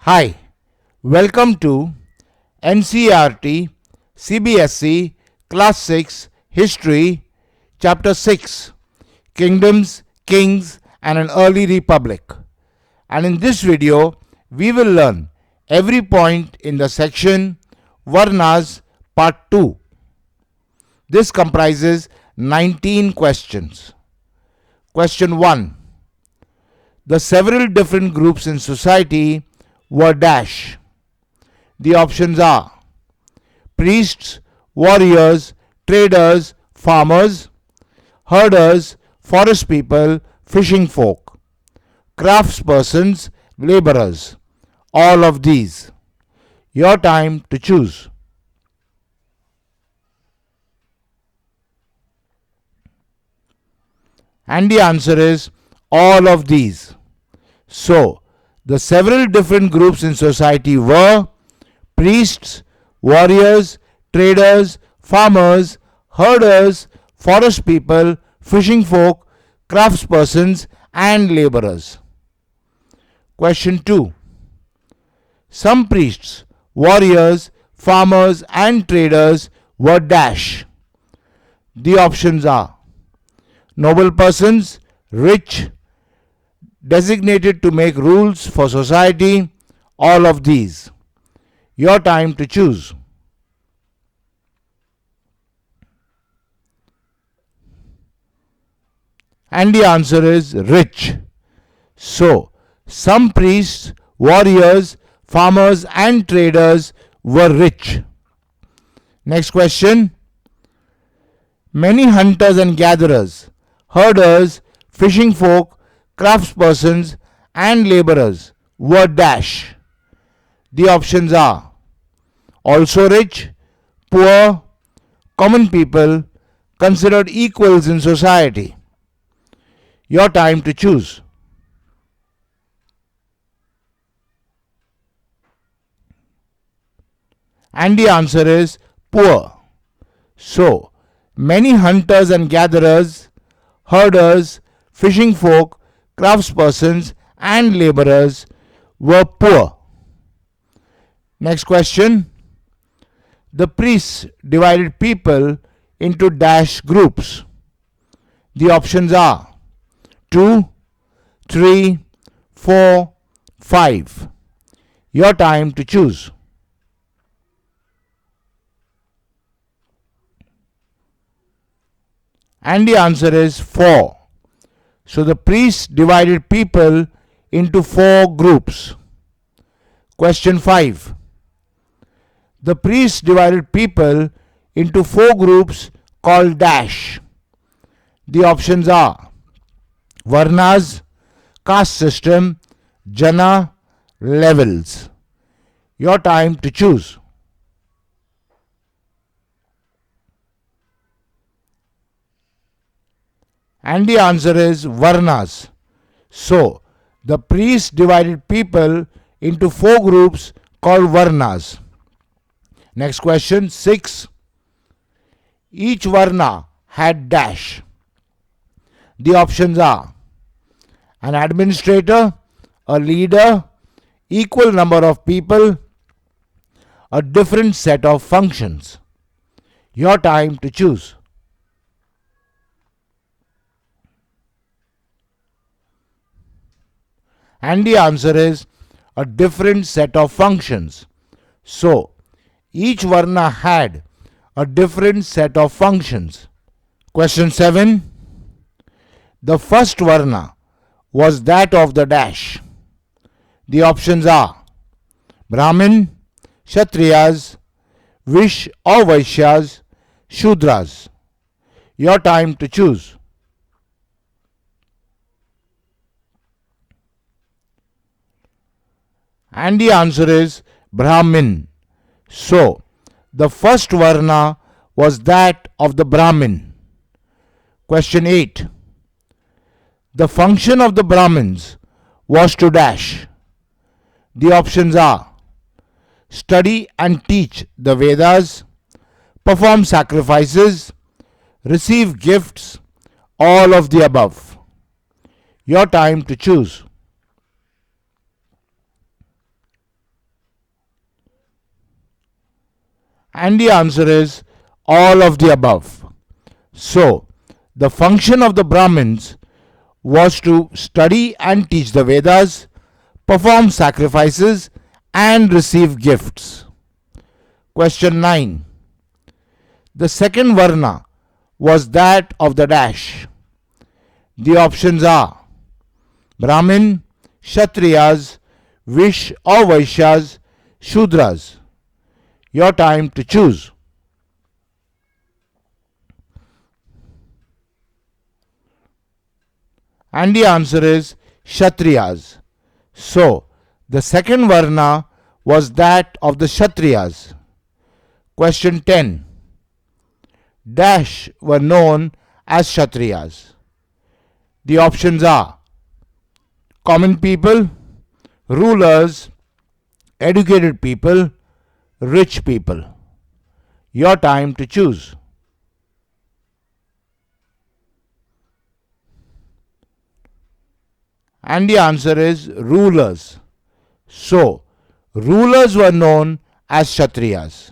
Hi, welcome to NCERT CBSE Class 6 History Chapter 6 Kingdoms, Kings and an Early Republic. And in this video, we will learn every point in the section Varnas Part 2. This comprises 19 questions. Question 1. The several different groups in society were dash. The options are priests, warriors, traders, farmers, herders, forest people, fishing folk, craftspersons, laborers. All of these. Your time to choose. And the answer is all of these. So, the several different groups in society were priests, warriors, traders, farmers, herders, forest people, fishing folk, craftspersons and laborers. Question 2. Some priests, warriors, farmers and traders were dash. The options are noble persons, rich, designated to make rules for society, all of these. Your time to choose. And the answer is rich. So, some priests, warriors, farmers and traders were rich. Next question. Many hunters and gatherers, herders, fishing folk, craftspersons and laborers were dash. The options are also rich, poor, common people, considered equals in society. Your time to choose. And the answer is poor. So, many hunters and gatherers, herders, fishing folk, craftspersons and laborers were poor. Next question. The priests divided people into dash groups. The options are 2, 3, 4, 5. Your time to choose. And the answer is 4. So the priests divided people into 4 groups. Question 5. The priests divided people into 4 groups called dash. The options are Varnas, caste system, Jana, levels. Your time to choose. And the answer is Varnas. So, the priests divided people into 4 groups called Varnas. Next question 6. Each Varna had dash. The options are an administrator, a leader, equal number of people, a different set of functions. Your time to choose. And the answer is a different set of functions. So, each Varna had a different set of functions. Question 7. The first Varna was that of the dash. The options are Brahmin, Kshatriyas, Vish or Vaishyas, Shudras. Your time to choose. And the answer is Brahmin. So, the first Varna was that of the Brahmin. Question 8. The function of the Brahmins was to dash. The options are study and teach the Vedas, perform sacrifices, receive gifts, all of the above. Your time to choose. And the answer is all of the above. So, the function of the Brahmins was to study and teach the Vedas, perform sacrifices, and receive gifts. Question 9. The second Varna was that of the dash. The options are Brahmin, Kshatriyas, Vish or Vaishyas, Shudras. Your time to choose. And the answer is Kshatriyas. So, the second Varna was that of the Kshatriyas. Question 10. Dash were known as Kshatriyas. The options are common people, rulers, educated people, rich people. Your time to choose. And the answer is rulers. So, rulers were known as Kshatriyas.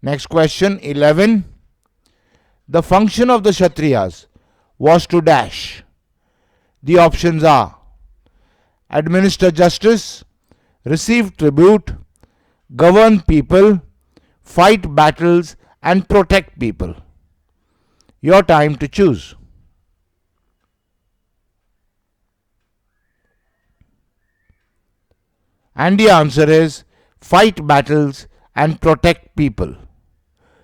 Next question 11. The function of the Kshatriyas was to dash. The options are administer justice, receive tribute, govern people, fight battles, and protect people. Your time to choose. And the answer is fight battles and protect people.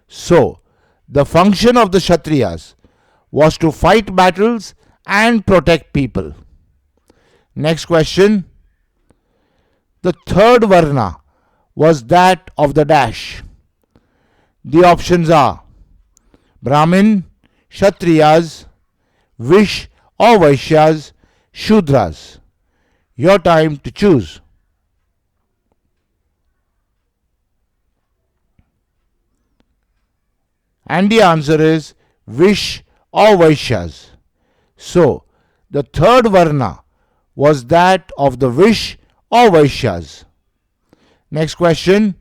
So, the function of the Kshatriyas was to fight battles and protect people. Next question. The third Varna was that of the dash. The options are Brahmin, Kshatriyas, Vish or Vaishyas, Shudras. Your time to choose. And the answer is Vish or Vaishyas. So, the third Varna was that of the Vish or Vaishyas. Next question.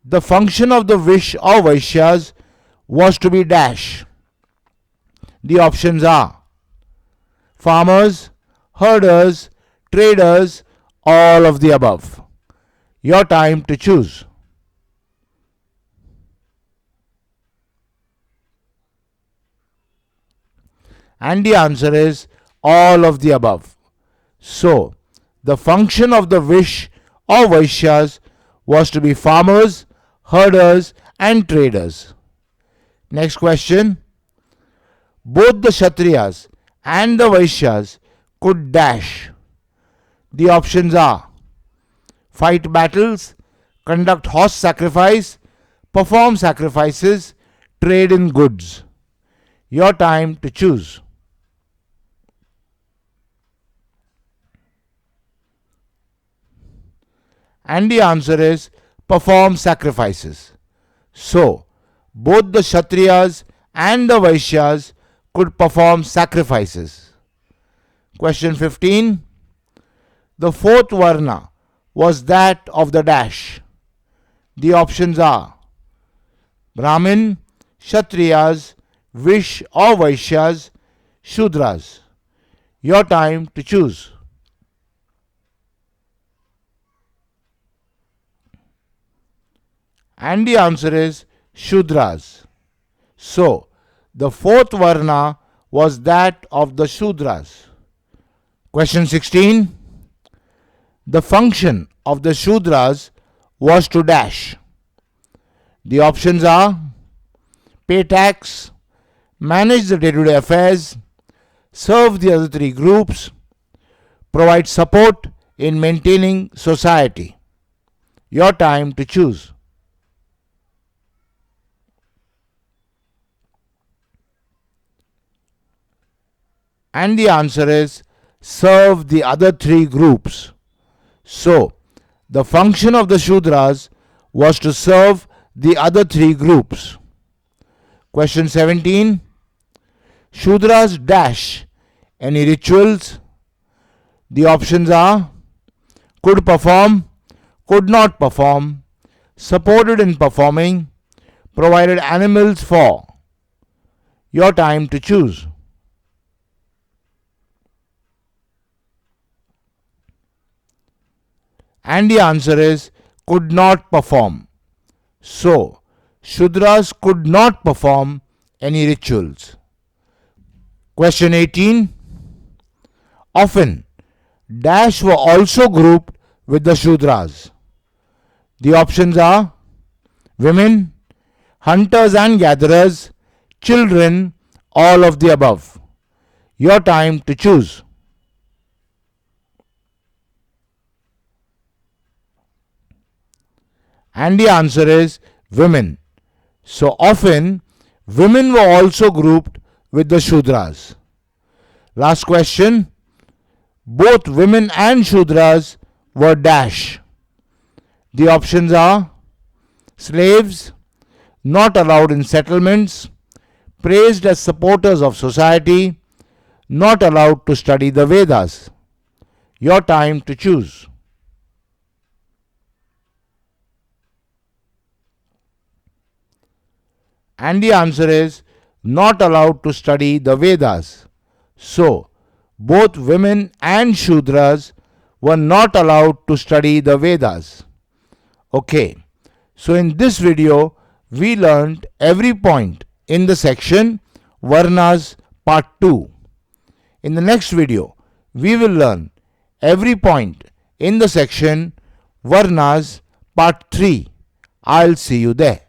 The function of the Vish or Vaishyas was to be dash. The options are farmers, herders, traders, all of the above. Your time to choose. And the answer is all of the above. So, the function of the Vish or Vaishyas was to be farmers, herders, and traders. Next question. Both the Kshatriyas and the Vaishyas could dash. The options are fight battles, conduct horse sacrifice, perform sacrifices, trade in goods. Your time to choose. And the answer is perform sacrifices. So, both the Kshatriyas and the Vaishyas could perform sacrifices. Question 15. The fourth Varna was that of the dash. The options are Brahmin, Kshatriyas, Vish or Vaishyas, Shudras. Your time to choose. And the answer is Shudras. So, the fourth Varna was that of the Shudras. Question 16. The function of the Shudras was to dash. The options are pay tax, manage the day-to-day affairs, serve the other three groups, provide support in maintaining society. Your time to choose. And the answer is serve the other three groups. So, the function of the Shudras was to serve the other three groups. Question 17. Shudras dash any rituals. The options are could perform, could not perform, supported in performing, provided animals for? Your time to choose. And the answer is could not perform. So, Shudras could not perform any rituals. Question 18. Often, dash were also grouped with the Shudras. The options are women, hunters and gatherers, children, all of the above. Your time to choose. And the answer is women. So often, women were also grouped with the Shudras. Last question. Both women and Shudras were dash. The options are slaves, not allowed in settlements, praised as supporters of society, not allowed to study the Vedas. Your time to choose. And the answer is not allowed to study the Vedas. So, both women and Shudras were not allowed to study the Vedas. Okay, so in this video, we learned every point in the section Varnas Part 2. In the next video, we will learn every point in the section Varnas Part 3. I'll see you there.